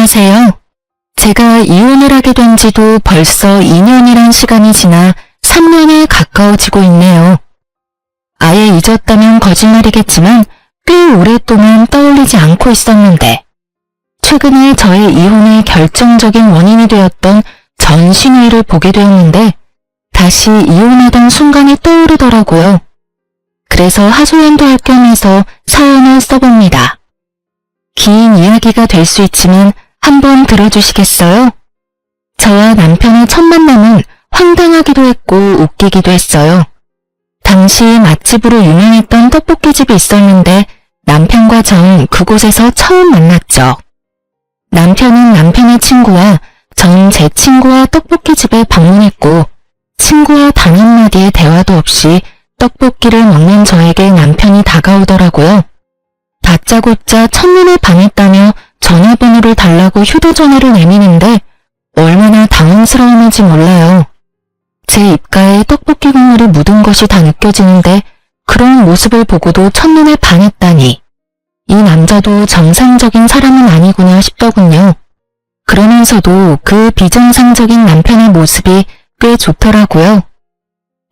안녕하세요. 제가 이혼을 하게 된 지도 벌써 2년이란 시간이 지나 3년에 가까워지고 있네요. 아예 잊었다면 거짓말이겠지만 꽤 오랫동안 떠올리지 않고 있었는데 최근에 저의 이혼의 결정적인 원인이 되었던 전신회를 보게 되었는데 다시 이혼하던 순간이 떠오르더라고요. 그래서 하소연도 할 겸해서 사연을 써봅니다. 긴 이야기가 될 수 있지만 한번 들어주시겠어요? 저와 남편의 첫 만남은 황당하기도 했고 웃기기도 했어요. 당시 맛집으로 유명했던 떡볶이집이 있었는데 남편과 전 그곳에서 처음 만났죠. 남편은 남편의 친구와 전 제 친구와 떡볶이집에 방문했고 친구와 단 한마디의 대화도 없이 떡볶이를 먹는 저에게 남편이 다가오더라고요. 다짜고짜 첫눈에 반했다며 전화번호를 달라고 휴대전화를 내미는데 얼마나 당황스러웠는지 몰라요. 제 입가에 떡볶이 국물이 묻은 것이 다 느껴지는데 그런 모습을 보고도 첫눈에 반했다니 이 남자도 정상적인 사람은 아니구나 싶더군요. 그러면서도 그 비정상적인 남편의 모습이 꽤 좋더라고요.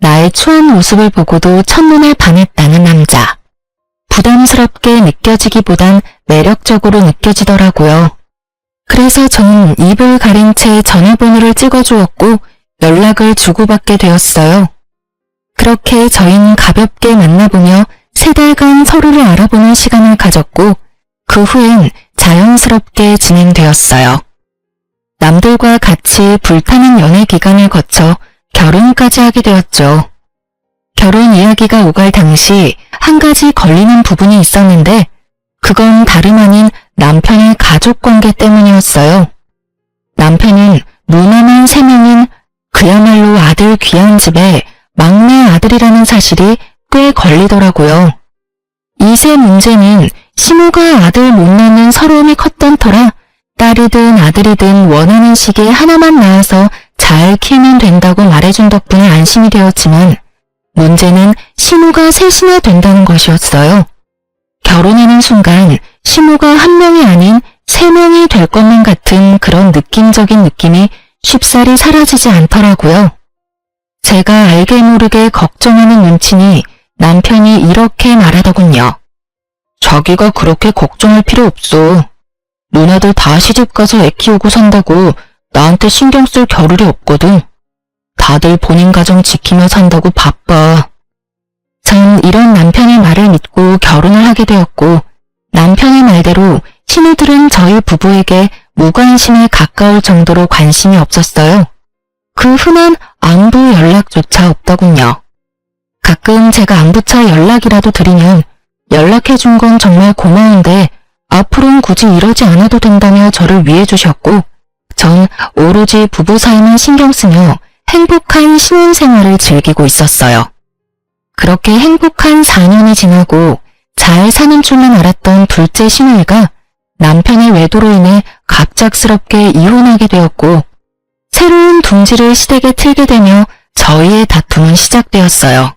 나의 추한 모습을 보고도 첫눈에 반했다는 남자. 부담스럽게 느껴지기보단 매력적으로 느껴지더라고요. 그래서 저는 입을 가린 채 전화번호를 찍어주었고 연락을 주고받게 되었어요. 그렇게 저희는 가볍게 만나보며 3달간 서로를 알아보는 시간을 가졌고 그 후엔 자연스럽게 진행되었어요. 남들과 같이 불타는 연애 기간을 거쳐 결혼까지 하게 되었죠. 결혼 이야기가 오갈 당시 한 가지 걸리는 부분이 있었는데 그건 다름 아닌 남편의 가족관계 때문이었어요. 남편은 누나만 3명인 그야말로 아들 귀한 집에 막내 아들이라는 사실이 꽤 걸리더라고요. 이 세 문제는 시모가 아들 못 낳는 서러움이 컸던 터라 딸이든 아들이든 원하는 시기에 하나만 낳아서 잘 키우면 된다고 말해준 덕분에 안심이 되었지만 문제는 시모가 셋이나 된다는 것이었어요. 결혼하는 순간 시모가 1명이 아닌 3명이 될 것만 같은 그런 느낌적인 느낌이 쉽사리 사라지지 않더라고요. 제가 알게 모르게 걱정하는 눈치니 남편이 이렇게 말하더군요. 자기가 그렇게 걱정할 필요 없어. 누나들 다 시집가서 애 키우고 산다고 나한테 신경 쓸 겨를이 없거든. 다들 본인 가정 지키며 산다고 바빠. 전 이런 남편의 말을 믿고 결혼을 하게 되었고 남편의 말대로 신우들은 저희 부부에게 무관심에 가까울 정도로 관심이 없었어요. 그 흔한 안부 연락조차 없더군요. 가끔 제가 안부차 연락이라도 드리면 연락해준 건 정말 고마운데 앞으로는 굳이 이러지 않아도 된다며 저를 위해 주셨고 전 오로지 부부 사이만 신경 쓰며 행복한 신혼생활을 즐기고 있었어요. 그렇게 행복한 4년이 지나고 잘 사는 줄만 알았던 둘째 시누이가 남편의 외도로 인해 갑작스럽게 이혼하게 되었고 새로운 둥지를 시댁에 틀게 되며 저희의 다툼은 시작되었어요.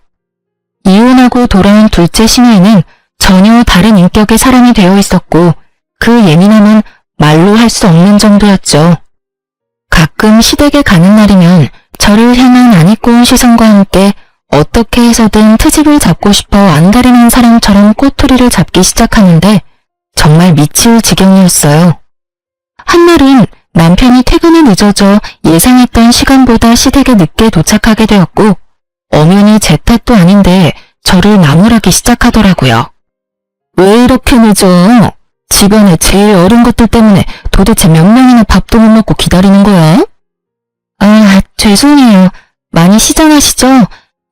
이혼하고 돌아온 둘째 시누이는 전혀 다른 인격의 사람이 되어 있었고 그 예민함은 말로 할 수 없는 정도였죠. 가끔 시댁에 가는 날이면 저를 향한 안 입고 온 시선과 함께 어떻게 해서든 트집을 잡고 싶어 안달이난 사람처럼 꼬투리를 잡기 시작하는데 정말 미칠 지경이었어요. 한날은 남편이 퇴근이 늦어져 예상했던 시간보다 시댁에 늦게 도착하게 되었고 엄연히 제 탓도 아닌데 저를 나무라기 시작하더라고요. 왜 이렇게 늦어? 집안에 제일 어린 것들 때문에 도대체 몇 명이나 밥도 못 먹고 기다리는 거야? 아, 죄송해요. 많이 시장하시죠?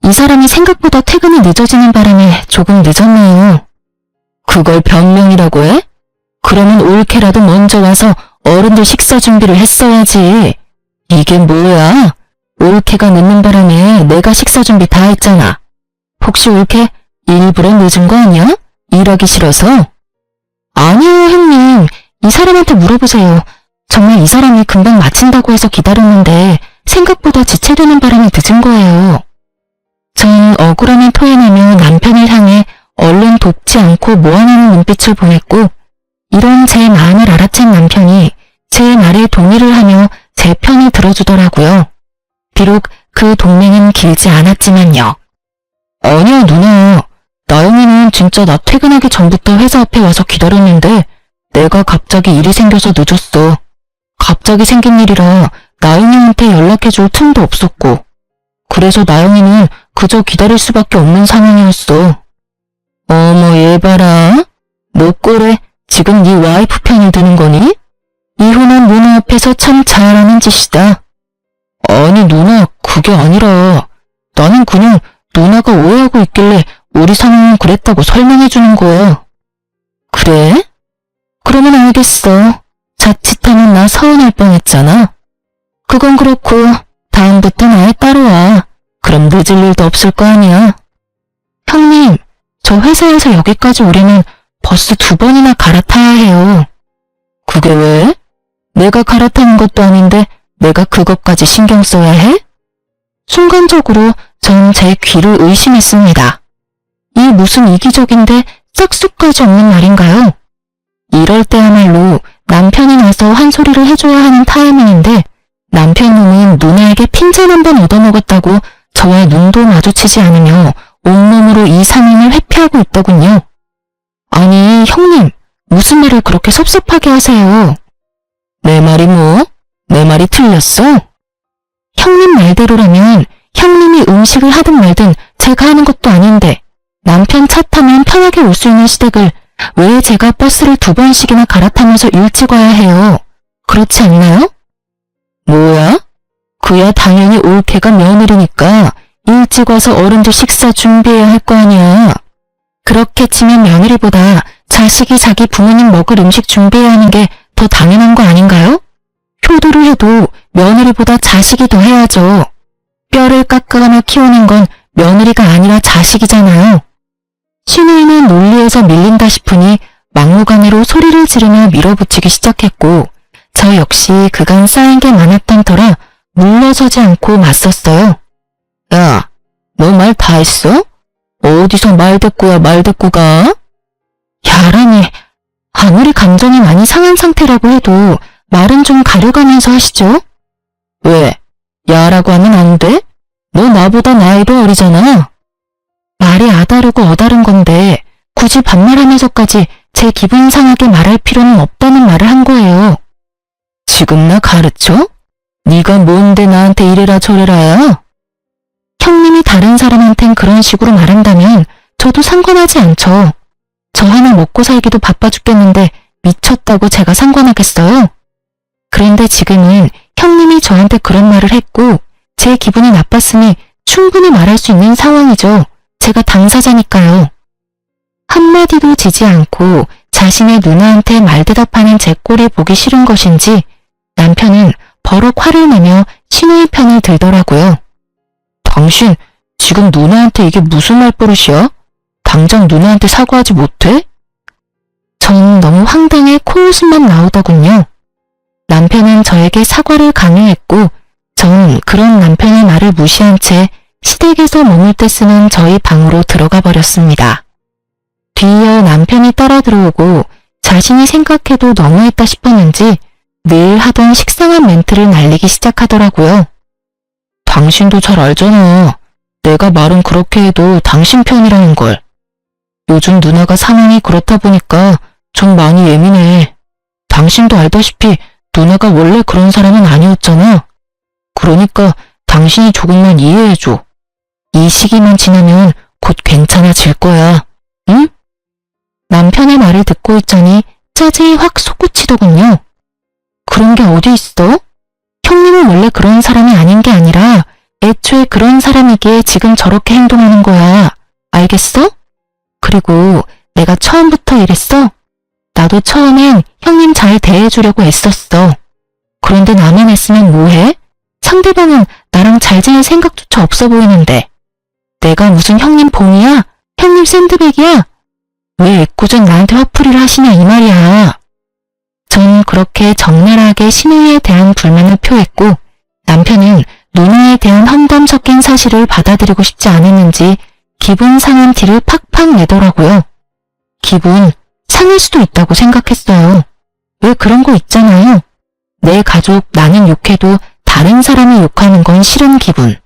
이 사람이 생각보다 퇴근이 늦어지는 바람에 조금 늦었네요. 그걸 변명이라고 해? 그러면 올케라도 먼저 와서 어른들 식사 준비를 했어야지. 이게 뭐야? 올케가 늦는 바람에 내가 식사 준비 다 했잖아. 혹시 올케 일부러 늦은 거 아니야? 일하기 싫어서? 아니요, 형님. 이 사람한테 물어보세요. 정말 이 사람이 금방 마친다고 해서 기다렸는데 생각보다 지체되는 바람에 늦은 거예요. 전 억울함을 표현하며 남편을 향해 얼른 돕지 않고 모아내는 눈빛을 보냈고 이런 제 마음을 알아챈 남편이 말에 동의를 하며 제 편을 들어주더라고요. 비록 그 동맹은 길지 않았지만요. 아니야 누나, 나영이는 진짜 나 퇴근하기 전부터 회사 앞에 와서 기다렸는데 내가 갑자기 일이 생겨서 늦었어. 갑자기 생긴 일이라 나영이한테 연락해줄 틈도 없었고 그래서 나영이는 그저 기다릴 수밖에 없는 상황이었어. 어머 얘 봐라. 너 꼴에 지금 네 와이프 편을 드는 거니? 이혼한 누나 앞에서 참 잘하는 짓이다. 아니 누나 그게 아니라 나는 그냥 누나가 오해하고 있길래 우리 상황은 그랬다고 설명해주는 거야. 그래? 그러면 알겠어. 자칫하면 나 서운할 뻔했잖아. 그건 그렇고 다음부턴 아예 따라와. 그럼 늦을 일도 없을 거 아니야. 형님, 저 회사에서 여기까지 오려면 버스 2번이나 갈아타야 해요. 그게 왜? 내가 갈아타는 것도 아닌데 내가 그것까지 신경 써야 해? 순간적으로 전 제 귀를 의심했습니다. 이 무슨 이기적인데 짝수까지 없는 말인가요? 이럴 때야말로 남편이 나서 한 소리를 해줘야 하는 타이밍인데 남편 놈은 누나에게 핀잔 한 번 얻어먹었다고 저와 눈도 마주치지 않으며 온몸으로 이 상황을 회피하고 있더군요. 아니 형님, 무슨 말을 그렇게 섭섭하게 하세요? 내 말이 뭐? 내 말이 틀렸어? 형님 말대로라면 형님이 음식을 하든 말든 제가 하는 것도 아닌데 남편 차 타면 편하게 올 수 있는 시댁을 왜 제가 버스를 2번씩이나 갈아타면서 일찍 와야 해요? 그렇지 않나요? 뭐야? 그야 당연히 올케가 며느리니까 일찍 와서 어른들 식사 준비해야 할 거 아니야. 그렇게 치면 며느리보다 자식이 자기 부모님 먹을 음식 준비해야 하는 게 더 당연한 거 아닌가요? 효도를 해도 며느리보다 자식이 더 해야죠. 뼈를 깎아가며 키우는 건 며느리가 아니라 자식이잖아요. 시누이는 논리에서 밀린다 싶으니 막무가내로 소리를 지르며 밀어붙이기 시작했고 저 역시 그간 쌓인 게 많았던 터라 물러서지 않고 맞섰어요. 야, 너 말 다 했어? 어디서 말대꾸야 말대꾸가? 야라니, 아무리 감정이 많이 상한 상태라고 해도 말은 좀 가려가면서 하시죠? 왜? 야라고 하면 안 돼? 너 나보다 나이도 어리잖아. 말이 아다르고 어다른 건데 굳이 반말하면서까지 제 기분 상하게 말할 필요는 없다는 말을 한 거예요. 지금 나 가르쳐? 네가 뭔데 나한테 이래라 저래라야? 형님이 다른 사람한텐 그런 식으로 말한다면 저도 상관하지 않죠. 저 하나 먹고 살기도 바빠 죽겠는데 미쳤다고 제가 상관하겠어요? 그런데 지금은 형님이 저한테 그런 말을 했고 제 기분이 나빴으니 충분히 말할 수 있는 상황이죠. 제가 당사자니까요. 한마디도 지지 않고 자신의 누나한테 말대답하는 제 꼴이 보기 싫은 것인지 남편은 버럭 화를 내며 시누이 편을 들더라고요. 당신 지금 누나한테 이게 무슨 말버릇이야? 당장 누나한테 사과하지 못해? 전 너무 황당해 코웃음만 나오더군요. 남편은 저에게 사과를 강요했고 전 그런 남편의 말을 무시한 채 시댁에서 머물 때 쓰는 저희 방으로 들어가 버렸습니다. 뒤이어 남편이 따라 들어오고 자신이 생각해도 너무했다 싶었는지 늘 하던 식상한 멘트를 날리기 시작하더라고요. 당신도 잘 알잖아. 내가 말은 그렇게 해도 당신 편이라는 걸. 요즘 누나가 상황이 그렇다 보니까 좀 많이 예민해. 당신도 알다시피 누나가 원래 그런 사람은 아니었잖아. 그러니까 당신이 조금만 이해해줘. 이 시기만 지나면 곧 괜찮아질 거야. 응? 남편의 말을 듣고 있자니 짜증이 확 솟구치더군요. 그런 게 어디 있어? 형님은 원래 그런 사람이 아닌 게 아니라 애초에 그런 사람이기에 지금 저렇게 행동하는 거야. 알겠어? 그리고 내가 처음부터 이랬어? 나도 처음엔 형님 잘 대해주려고 애썼어. 그런데 나만 애쓰면 뭐해? 상대방은 나랑 잘 지낼 생각조차 없어 보이는데. 내가 무슨 형님 봉이야? 형님 샌드백이야? 왜 애꿎은 나한테 화풀이를 하시냐 이 말이야. 전 그렇게 적나라하게 시누이에 대한 불만을 표했고 남편은 누나에 대한 험담 섞인 사실을 받아들이고 싶지 않았는지 기분 상한 티를 팍팍 내더라고요. 기분 상할 수도 있다고 생각했어요. 왜 그런 거 있잖아요. 내 가족 나는 욕해도 다른 사람이 욕하는 건 싫은 기분.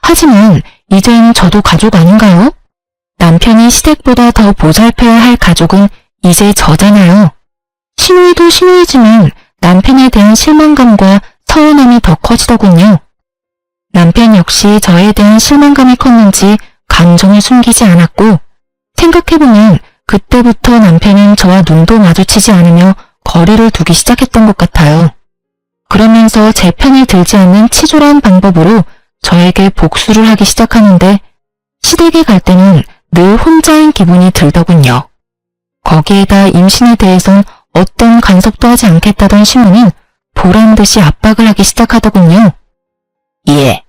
하지만 이젠 저도 가족 아닌가요? 남편이 시댁보다 더 보살펴야 할 가족은 이제 저잖아요. 시누이도 시누이지만 남편에 대한 실망감과 서운함이 더 커지더군요. 남편 역시 저에 대한 실망감이 컸는지 감정을 숨기지 않았고, 생각해보면 그때부터 남편은 저와 눈도 마주치지 않으며 거리를 두기 시작했던 것 같아요. 그러면서 제 편을 들지 않는 치졸한 방법으로 저에게 복수를 하기 시작하는데, 시댁에 갈 때는 늘 혼자인 기분이 들더군요. 거기에다 임신에 대해선 어떤 간섭도 하지 않겠다던 시모는 보란듯이 압박을 하기 시작하더군요. 예,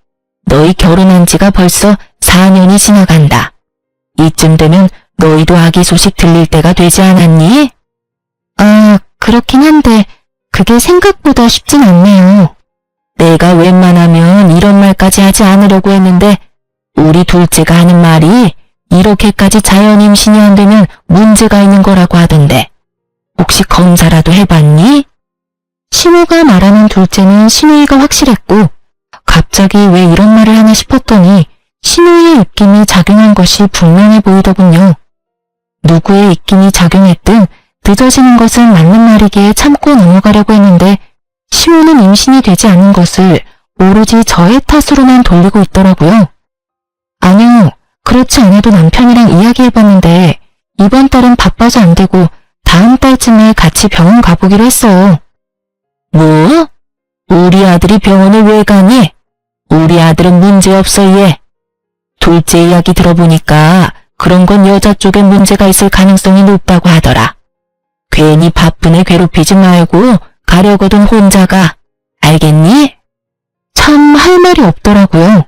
너희 결혼한 지가 벌써 4년이 지나간다. 이쯤 되면 너희도 아기 소식 들릴 때가 되지 않았니? 아, 그렇긴 한데 그게 생각보다 쉽진 않네요. 내가 웬만하면 이런 말까지 하지 않으려고 했는데 우리 둘째가 하는 말이 이렇게까지 자연 임신이 안 되면 문제가 있는 거라고 하던데 혹시 검사라도 해봤니? 시모가 말하는 둘째는 시누이가 확실했고 갑자기 왜 이런 말을 하나 싶었더니 시누이의 입김이 작용한 것이 분명해 보이더군요. 누구의 입김이 작용했든 늦어지는 것은 맞는 말이기에 참고 넘어가려고 했는데 시모는 임신이 되지 않은 것을 오로지 저의 탓으로만 돌리고 있더라고요. 아니요, 그렇지 않아도 남편이랑 이야기해봤는데 이번 달은 바빠서 안 되고 다음 달쯤에 같이 병원 가보기로 했어요. 뭐? 우리 아들이 병원을 왜 가니? 우리 아들은 문제없어 얘. 둘째 이야기 들어보니까 그런 건 여자 쪽에 문제가 있을 가능성이 높다고 하더라. 괜히 바쁜 애 괴롭히지 말고 가려거든 혼자 가. 알겠니? 참 할 말이 없더라고요.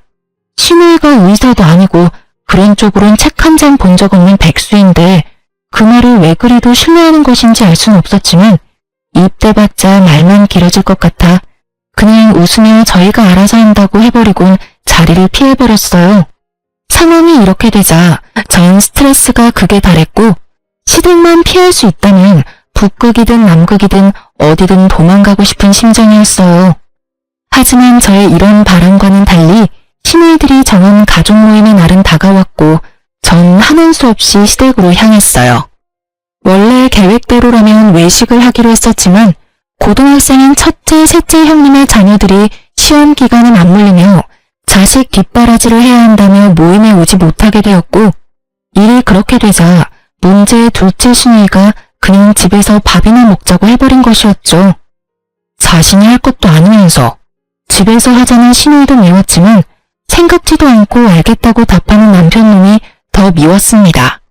시누이가 의사도 아니고 그런 쪽으론 책 한 장 본 적 없는 백수인데 그 말을 왜 그리도 신뢰하는 것인지 알 수는 없었지만 입 대봤자 말만 길어질 것 같아 그냥 웃으며 저희가 알아서 한다고 해버리곤 자리를 피해버렸어요. 상황이 이렇게 되자 전 스트레스가 극에 달했고 시댁만 피할 수 있다면 북극이든 남극이든 어디든 도망가고 싶은 심정이었어요. 하지만 저의 이런 바람과는 달리 시누이들이 정한 가족 모임의 날은 다가왔고 전 하는 수 없이 시댁으로 향했어요. 원래 계획대로라면 외식을 하기로 했었지만 고등학생인 첫째, 셋째 형님의 자녀들이 시험 기간을 맞물리며 자식 뒷바라지를 해야 한다며 모임에 오지 못하게 되었고 일이 그렇게 되자 문제의 둘째 시누이가 그냥 집에서 밥이나 먹자고 해버린 것이었죠. 자신이 할 것도 아니면서 집에서 하자는 시누이도 미웠지만 생각지도 않고 알겠다고 답하는 남편놈이 더 미웠습니다.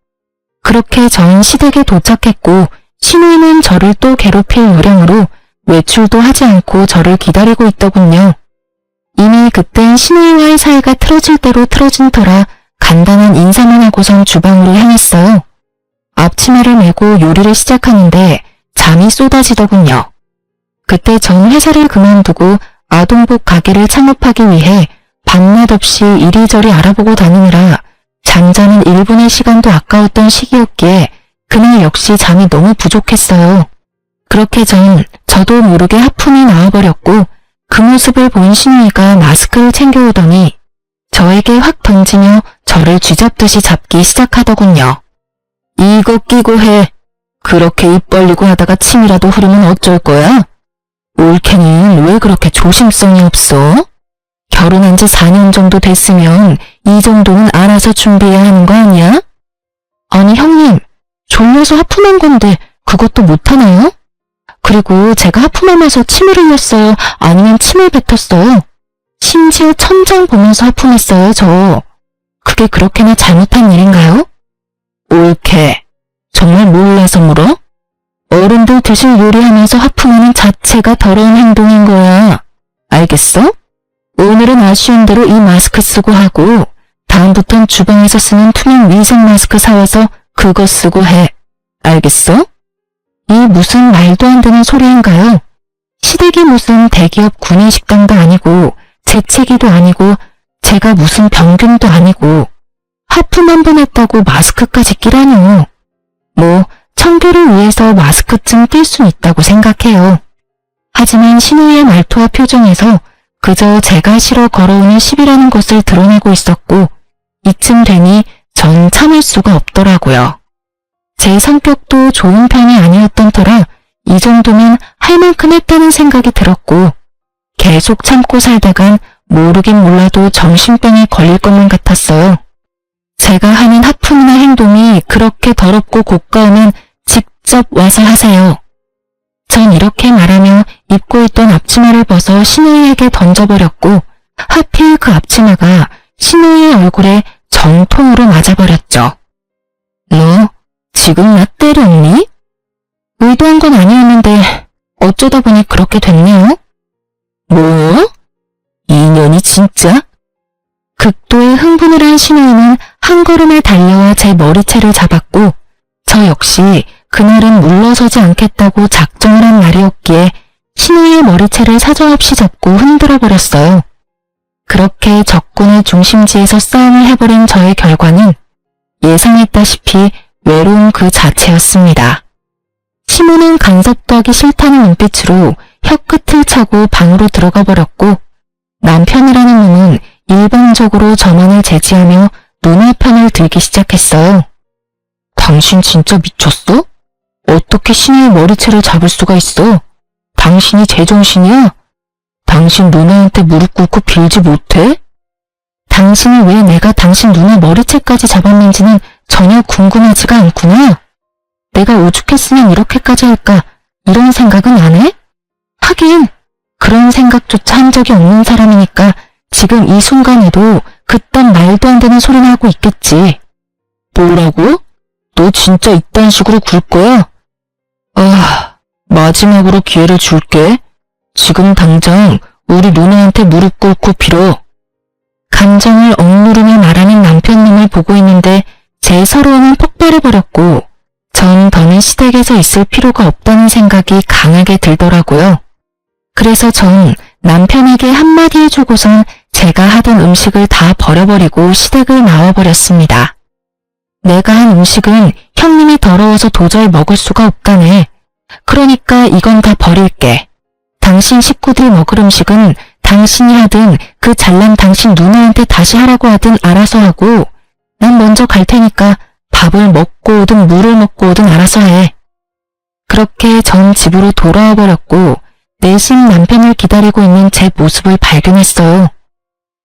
그렇게 전 시댁에 도착했고 시누이는 저를 또 괴롭힐 요령으로 외출도 하지 않고 저를 기다리고 있더군요. 이미 그땐 시누이와의 사이가 틀어질 대로 틀어진 터라 간단한 인사만 하고선 주방으로 향했어요. 앞치마를 메고 요리를 시작하는데 잠이 쏟아지더군요. 그때 전 회사를 그만두고 아동복 가게를 창업하기 위해 밤낮 없이 이리저리 알아보고 다니느라 잠자는 1분의 시간도 아까웠던 시기였기에 그날 역시 잠이 너무 부족했어요. 그렇게 저도 모르게 하품이 나와버렸고 그 모습을 본 시누이가 마스크를 챙겨오더니 저에게 확 던지며 저를 쥐잡듯이 잡기 시작하더군요. 이거 끼고 해. 그렇게 입 벌리고 하다가 침이라도 흐르면 어쩔 거야? 올케는 왜 그렇게 조심성이 없어? 결혼한 지 4년 정도 됐으면 이 정도는 알아서 준비해야 하는 거 아니야? 아니 형님, 졸려서 하품한 건데 그것도 못하나요? 그리고 제가 하품하면서 침을 흘렸어요? 아니면 침을 뱉었어요? 심지어 천장 보면서 하품했어요, 저. 그게 그렇게나 잘못한 일인가요? 올케, 정말 몰라서 물어? 어른들 드실 요리하면서 하품하는 자체가 더러운 행동인 거야. 알겠어? 오늘은 아쉬운 대로 이 마스크 쓰고 하고 다음부턴 주방에서 쓰는 투명 위생 마스크 사와서 그거 쓰고 해. 알겠어? 이 무슨 말도 안 되는 소리인가요? 시댁이 무슨 대기업 구내식당도 아니고 재채기도 아니고 제가 무슨 병균도 아니고 하품 한 번 했다고 마스크까지 끼라뇨. 뭐 청결을 위해서 마스크쯤 낄 수 있다고 생각해요. 하지만 신우이의 말투와 표정에서 그저 제가 싫어 걸어오는 시비라는 것을 드러내고 있었고 이쯤 되니 전 참을 수가 없더라고요. 제 성격도 좋은 편이 아니었던 터라 이 정도면 할 만큼 했다는 생각이 들었고 계속 참고 살다간 모르긴 몰라도 정신병에 걸릴 것만 같았어요. 제가 하는 하품이나 행동이 그렇게 더럽고 고가우면 직접 와서 하세요. 전 이렇게 말하며 입고 있던 앞치마를 벗어 신우이에게 던져버렸고 하필 그 앞치마가 신우이의 얼굴에 정통으로 맞아버렸죠. 너 지금 나 때렸니? 의도한 건 아니었는데 어쩌다 보니 그렇게 됐네요. 뭐? 이년이 진짜? 극도의 흥분을 한 신우이는 한 걸음에 달려와 제 머리채를 잡았고 저 역시 그날은 물러서지 않겠다고 작정을 한 날이었기에 신우이의 머리채를 사정없이 잡고 흔들어 버렸어요. 그렇게 적군의 중심지에서 싸움을 해버린 저의 결과는 예상했다시피 외로움 그 자체였습니다. 시모는 간섭도 하기 싫다는 눈빛으로 혀끝을 차고 방으로 들어가 버렸고 남편이라는 놈은 일방적으로 저만을 제지하며 누나 편을 들기 시작했어요. 당신 진짜 미쳤어? 어떻게 신우의 머리채를 잡을 수가 있어? 당신이 제정신이야? 당신 누나한테 무릎 꿇고 빌지 못해? 당신이 왜 내가 당신 누나 머리채까지 잡았는지는 전혀 궁금하지가 않구나. 내가 오죽했으면 이렇게까지 할까 이런 생각은 안 해? 하긴 그런 생각조차 한 적이 없는 사람이니까 지금 이 순간에도 그딴 말도 안 되는 소리나 하고 있겠지. 뭐라고? 너 진짜 이딴 식으로 굴 거야? 마지막으로 기회를 줄게. 지금 당장 우리 누나한테 무릎 꿇고 빌어. 감정을 억누르며 말하는 남편님을 보고 있는데 제 서러움은 폭발해버렸고 전 더는 시댁에서 있을 필요가 없다는 생각이 강하게 들더라고요. 그래서 전 남편에게 한마디 해주고선 제가 하던 음식을 다 버려버리고 시댁을 나와버렸습니다. 내가 한 음식은 형님이 더러워서 도저히 먹을 수가 없다네. 그러니까 이건 다 버릴게. 당신 식구들이 먹을 음식은 당신이 하든 그 잘난 당신 누나한테 다시 하라고 하든 알아서 하고 난 먼저 갈 테니까 밥을 먹고 오든 물을 먹고 오든 알아서 해. 그렇게 전 집으로 돌아와 버렸고 내심 남편을 기다리고 있는 제 모습을 발견했어요.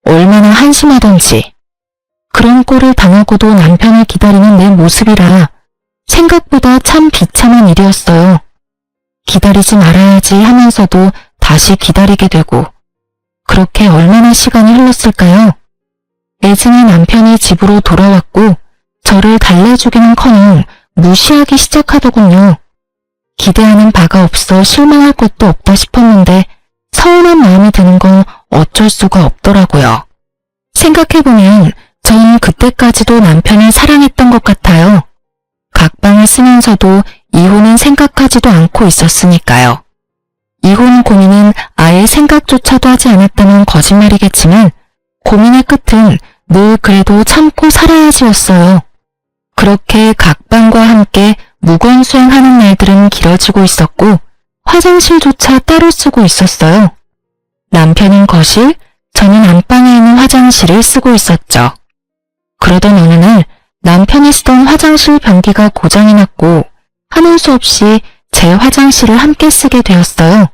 얼마나 한심하던지. 그런 꼴을 당하고도 남편을 기다리는 내 모습이라 생각보다 참 비참한 일이었어요. 기다리지 말아야지 하면서도 다시 기다리게 되고 그렇게 얼마나 시간이 흘렀을까요? 애증의 남편이 집으로 돌아왔고 저를 달래주기는커녕 무시하기 시작하더군요. 기대하는 바가 없어 실망할 것도 없다 싶었는데 서운한 마음이 드는 건 어쩔 수가 없더라고요. 생각해보면 전 그때까지도 남편을 사랑했던 것 같아요. 각방을 쓰면서도 이혼은 생각하지도 않고 있었으니까요. 이혼 고민은 아예 생각조차도 하지 않았다면 거짓말이겠지만 고민의 끝은 늘 그래도 참고 살아야지였어요. 그렇게 각방과 함께 무건수행하는 날들은 길어지고 있었고 화장실조차 따로 쓰고 있었어요. 남편은 거실, 저는 안방에 있는 화장실을 쓰고 있었죠. 그러던 어느 날 남편이 쓰던 화장실 변기가 고장이 났고 하는 수 없이 제 화장실을 함께 쓰게 되었어요.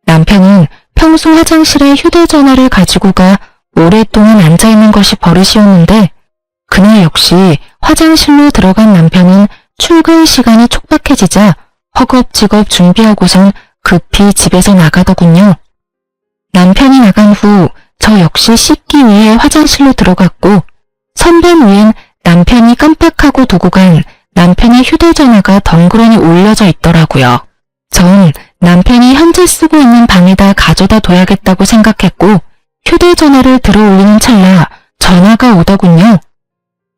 남편은 평소 화장실에 휴대전화를 가지고 가 오랫동안 앉아있는 것이 버릇이었는데 그날 역시 화장실로 들어간 남편은 출근 시간이 촉박해지자 허겁지겁 준비하고선 급히 집에서 나가더군요. 남편이 나간 후 저 역시 씻기 위해 화장실로 들어갔고 선반 위엔 남편이 깜빡하고 두고 간 남편의 휴대전화가 덩그러니 올려져 있더라고요. 전 남편이 현재 쓰고 있는 방에다 가져다 둬야겠다고 생각했고 휴대전화를 들어 올리는 찰나 전화가 오더군요.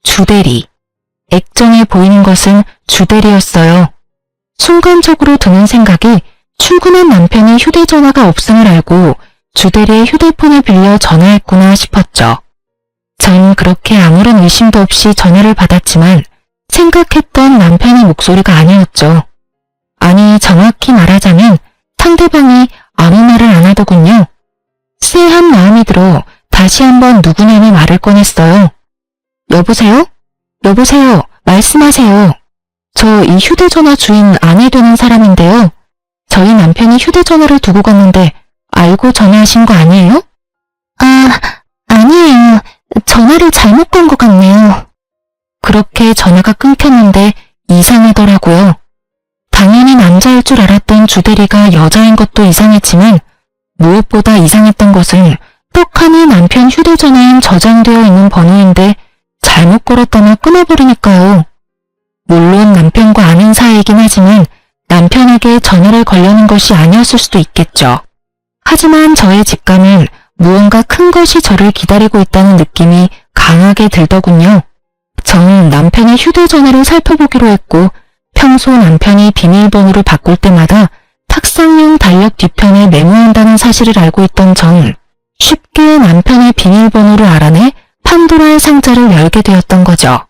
주대리. 액정에 보이는 것은 주대리였어요. 순간적으로 드는 생각이 출근한 남편이 휴대전화가 없음을 알고 주대리의 휴대폰을 빌려 전화했구나 싶었죠. 전 그렇게 아무런 의심도 없이 전화를 받았지만 생각했던 남편의 목소리가 아니었죠. 아니 정확히 말하자면 상대방이 거군요. 쎄한 마음이 들어 다시 한번 누구냐며 말을 꺼냈어요. 여보세요? 여보세요? 말씀하세요. 저 이 휴대전화 주인 아내 되는 사람인데요. 저희 남편이 휴대전화를 두고 갔는데 알고 전화하신 거 아니에요? 아, 아니에요. 전화를 잘못 건 것 같네요. 그렇게 전화가 끊겼는데 이상하더라고요. 당연히 남자일 줄 알았던 주대리가 여자인 것도 이상했지만 무엇보다 이상했던 것은 떡하니 남편 휴대전화엔 저장되어 있는 번호인데 잘못 걸었다며 끊어버리니까요. 물론 남편과 아는 사이이긴 하지만 남편에게 전화를 걸려는 것이 아니었을 수도 있겠죠. 하지만 저의 직감은 무언가 큰 것이 저를 기다리고 있다는 느낌이 강하게 들더군요. 저는 남편의 휴대전화를 살펴보기로 했고 평소 남편이 비밀번호를 바꿀 때마다 탁상용 달력 뒤편에 메모한다는 사실을 알고 있던 전 쉽게 남편의 비밀번호를 알아내 판도라의 상자를 열게 되었던 거죠.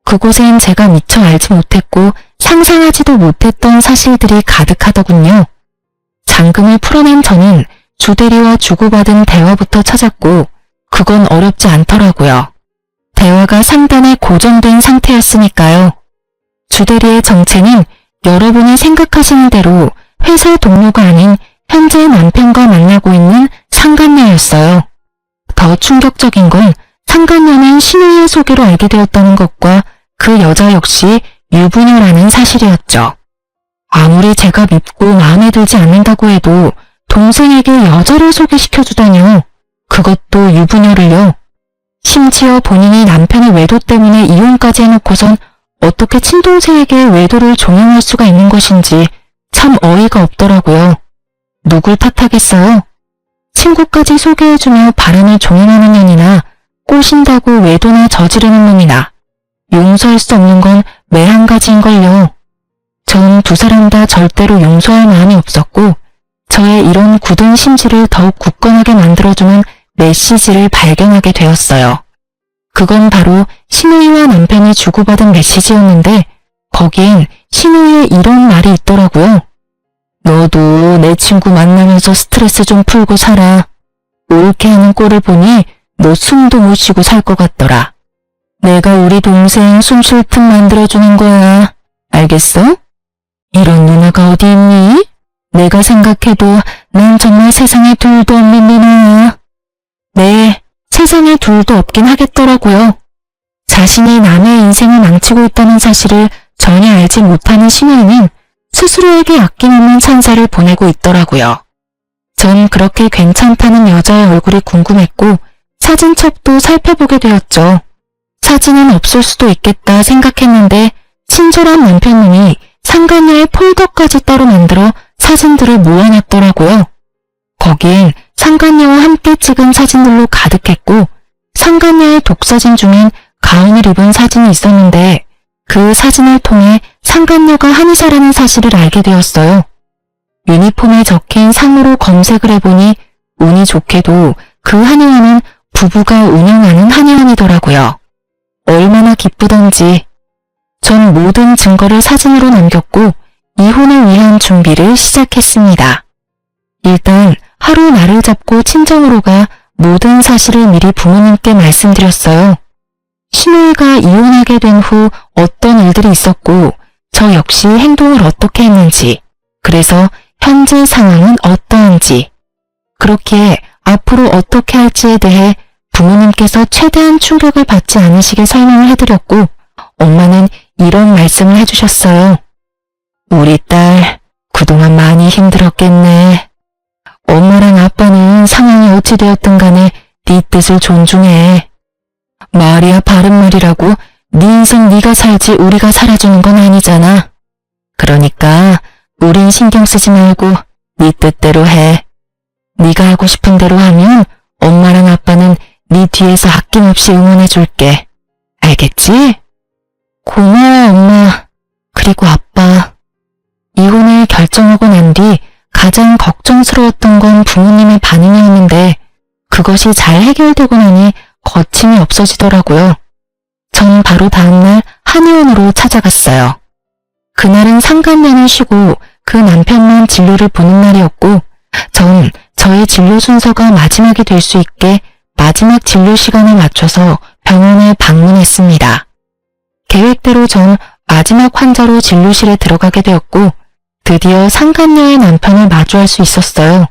그곳엔 제가 미처 알지 못했고 상상하지도 못했던 사실들이 가득하더군요. 잠금을 풀어낸 저는 주대리와 주고받은 대화부터 찾았고 그건 어렵지 않더라고요. 대화가 상단에 고정된 상태였으니까요. 주대리의 정체는 여러분이 생각하시는 대로 회사 동료가 아닌 현재 남편과 만나고 있는 상간녀였어요. 더 충격적인 건 상간녀는 신우이의 소개로 알게 되었다는 것과 그 여자 역시 유부녀라는 사실이었죠. 아무리 제가 밉고 마음에 들지 않는다고 해도 동생에게 여자를 소개시켜주다니요. 그것도 유부녀를요. 심지어 본인이 남편의 외도 때문에 이혼까지 해놓고선 어떻게 친동생에게 외도를 종용할 수가 있는 것인지 참 어이가 없더라고요. 누굴 탓하겠어요? 친구까지 소개해주며 바람을 종용하는 년이나 꼬신다고 외도나 저지르는 놈이나 용서할 수 없는 건 매 한 가지인걸요. 전 두 사람 다 절대로 용서할 마음이 없었고 저의 이런 굳은 심지를 더욱 굳건하게 만들어주는 메시지를 발견하게 되었어요. 그건 바로 신우이와 남편이 주고받은 메시지였는데 거기엔 신우이의 이런 말이 있더라고요. 너도 내 친구 만나면서 스트레스 좀 풀고 살아. 옳게 하는 꼴을 보니 너 숨도 못 쉬고 살 것 같더라. 내가 우리 동생 숨 쉴 틈 만들어주는 거야. 알겠어? 이런 누나가 어디 있니? 내가 생각해도 난 정말 세상에 둘도 없는 누나야. 네, 세상에 둘도 없긴 하겠더라고요. 자신이 남의 인생을 망치고 있다는 사실을 전혀 알지 못하는 신우이는 스스로에게 아낌없는 찬사를 보내고 있더라고요. 전 그렇게 괜찮다는 여자의 얼굴이 궁금했고 사진첩도 살펴보게 되었죠. 사진은 없을 수도 있겠다 생각했는데 친절한 남편님이 상간녀의 폴더까지 따로 만들어 사진들을 모아놨더라고요. 거기엔 상간녀와 함께 찍은 사진들로 가득했고 상간녀의 독사진 중엔 가운을 입은 사진이 있었는데 그 사진을 통해 상간녀가 한의사라는 사실을 알게 되었어요. 유니폼에 적힌 상으로 검색을 해보니 운이 좋게도 그 한의원은 부부가 운영하는 한의원이더라고요. 얼마나 기쁘던지. 전 모든 증거를 사진으로 남겼고 이혼을 위한 준비를 시작했습니다. 일단 하루 날을 잡고 친정으로 가 모든 사실을 미리 부모님께 말씀드렸어요. 신우이가 이혼하게 된 후 어떤 일들이 있었고 저 역시 행동을 어떻게 했는지, 그래서 현재 상황은 어떠한지, 그렇기에 앞으로 어떻게 할지에 대해 부모님께서 최대한 충격을 받지 않으시게 설명을 해드렸고 엄마는 이런 말씀을 해주셨어요. 우리 딸 그동안 많이 힘들었겠네. 엄마랑 아빠는 상황이 어찌 되었든 간에 네 뜻을 존중해. 말이야 바른 말이라고 네 인생 네가 살지 우리가 살아주는 건 아니잖아. 그러니까 우린 신경 쓰지 말고 네 뜻대로 해. 네가 하고 싶은 대로 하면 엄마랑 아빠는 네 뒤에서 아낌없이 응원해줄게. 알겠지? 고마워 엄마. 그리고 아빠. 이혼을 결정하고 난 뒤 가장 걱정스러웠던 건 부모님의 반응이었는데 그것이 잘 해결되고 나니 거침이 없어지더라고요. 전 바로 다음날 한의원으로 찾아갔어요. 그날은 상간년을 쉬고 그 남편만 진료를 보는 날이었고 전 저의 진료 순서가 마지막이 될 수 있게 마지막 진료 시간에 맞춰서 병원에 방문했습니다. 계획대로 전 마지막 환자로 진료실에 들어가게 되었고 드디어 상간녀의 남편을 마주할 수 있었어요.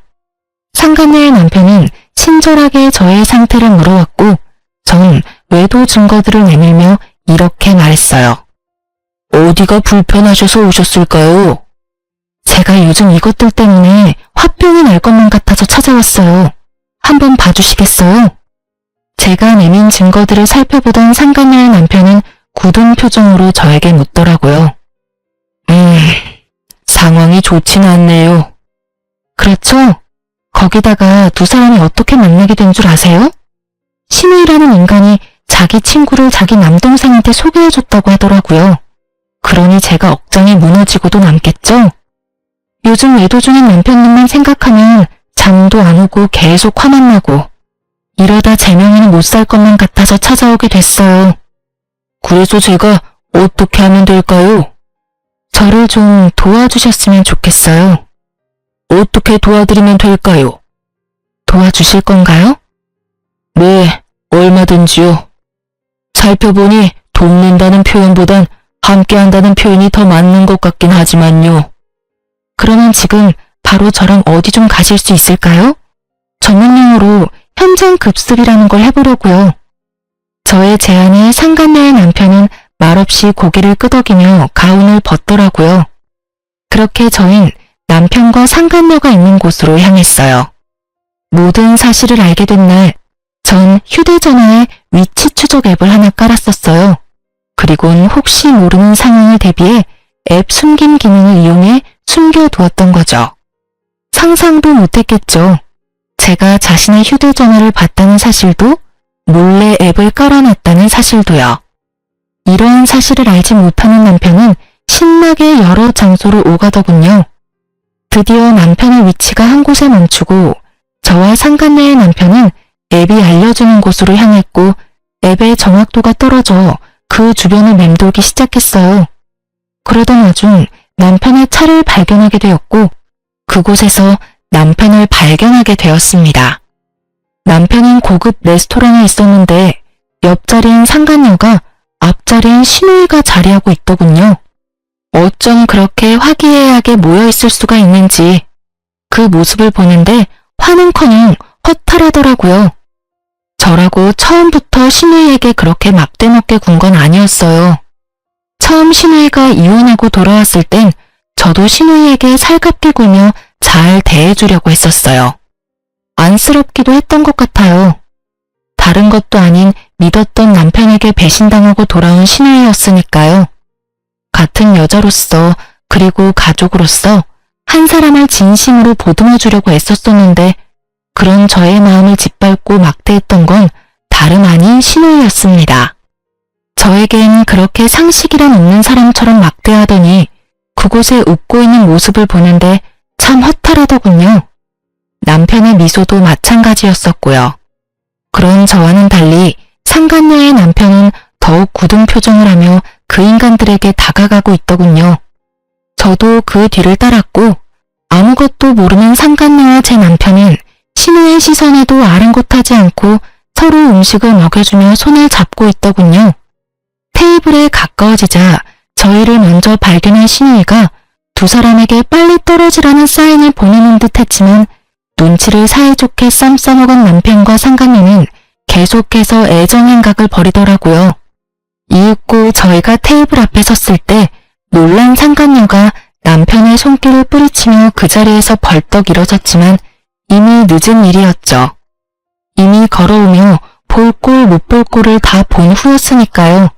상간녀의 남편은 친절하게 저의 상태를 물어왔고 전 외도 증거들을 내밀며 이렇게 말했어요. 어디가 불편하셔서 오셨을까요? 제가 요즘 이것들 때문에 화병이 날 것만 같아서 찾아왔어요. 한번 봐주시겠어요? 제가 내민 증거들을 살펴보던 상간녀의 남편은 굳은 표정으로 저에게 묻더라고요. 상황이 좋지는 않네요. 그렇죠? 거기다가 두 사람이 어떻게 만나게 된 줄 아세요? 신우이라는 인간이 자기 친구를 자기 남동생한테 소개해줬다고 하더라고요. 그러니 제가 억장이 무너지고도 남겠죠? 요즘 외도 중인 남편님만 생각하면 잠도 안 오고 계속 화만 나고 이러다 제 명의는 못 살 것만 같아서 찾아오게 됐어요. 그래서 제가 어떻게 하면 될까요? 저를 좀 도와주셨으면 좋겠어요. 어떻게 도와드리면 될까요? 도와주실 건가요? 네, 얼마든지요. 살펴보니 돕는다는 표현보단 함께한다는 표현이 더 맞는 것 같긴 하지만요. 그러면 지금 바로 저랑 어디 좀 가실 수 있을까요? 전문용어로 현장 급습이라는 걸 해보려고요. 저의 제안에 상간녀의 남편은 말없이 고개를 끄덕이며 가운을 벗더라고요. 그렇게 저흰 남편과 상간녀가 있는 곳으로 향했어요. 모든 사실을 알게 된 날, 전 휴대전화에 위치 추적 앱을 하나 깔았었어요. 그리고는 혹시 모르는 상황을 대비해 앱 숨김 기능을 이용해 숨겨두었던 거죠. 상상도 못했겠죠. 제가 자신의 휴대전화를 봤다는 사실도 몰래 앱을 깔아놨다는 사실도요. 이러한 사실을 알지 못하는 남편은 신나게 여러 장소로 오가더군요. 드디어 남편의 위치가 한 곳에 멈추고 저와 상간녀의 남편은 앱이 알려주는 곳으로 향했고 앱의 정확도가 떨어져 그 주변을 맴돌기 시작했어요. 그러던 와중 남편의 차를 발견하게 되었고 그곳에서 남편을 발견하게 되었습니다. 남편은 고급 레스토랑에 있었는데 옆자리인 상간녀가 앞자리인 신우이가 자리하고 있더군요. 어쩜 그렇게 화기애애하게 모여있을 수가 있는지 그 모습을 보는데 화는커녕 허탈하더라고요. 저라고 처음부터 신우이에게 그렇게 막대먹게 군 건 아니었어요. 처음 신우이가 이혼하고 돌아왔을 땐 저도 신우이에게 살갑게 굴며 잘 대해주려고 했었어요. 안쓰럽기도 했던 것 같아요. 다른 것도 아닌 믿었던 남편에게 배신당하고 돌아온 신우이였으니까요. 같은 여자로서 그리고 가족으로서 한 사람을 진심으로 보듬어주려고 애썼었는데 그런 저의 마음을 짓밟고 막대했던 건 다름 아닌 신우이였습니다. 저에겐 그렇게 상식이란 없는 사람처럼 막대하더니 그곳에 웃고 있는 모습을 보는데 참 허탈하더군요. 남편의 미소도 마찬가지였었고요. 그런 저와는 달리 상간녀의 남편은 더욱 굳은 표정을 하며 그 인간들에게 다가가고 있더군요. 저도 그 뒤를 따랐고 아무것도 모르는 상간녀와 제 남편은 신우의 시선에도 아랑곳하지 않고 서로 음식을 먹여주며 손을 잡고 있더군요. 테이블에 가까워지자 저희를 먼저 발견한 신우이가 두 사람에게 빨리 떨어지라는 사인을 보내는 듯 했지만 눈치를 사이좋게 쌈 싸먹은 남편과 상간녀는 계속해서 애정행각을 벌이더라고요. 이윽고 저희가 테이블 앞에 섰을 때 놀란 상간녀가 남편의 손길을 뿌리치며 그 자리에서 벌떡 일어섰지만 이미 늦은 일이었죠. 이미 걸어오며 볼 꼴 못 볼 꼴을 다 본 후였으니까요.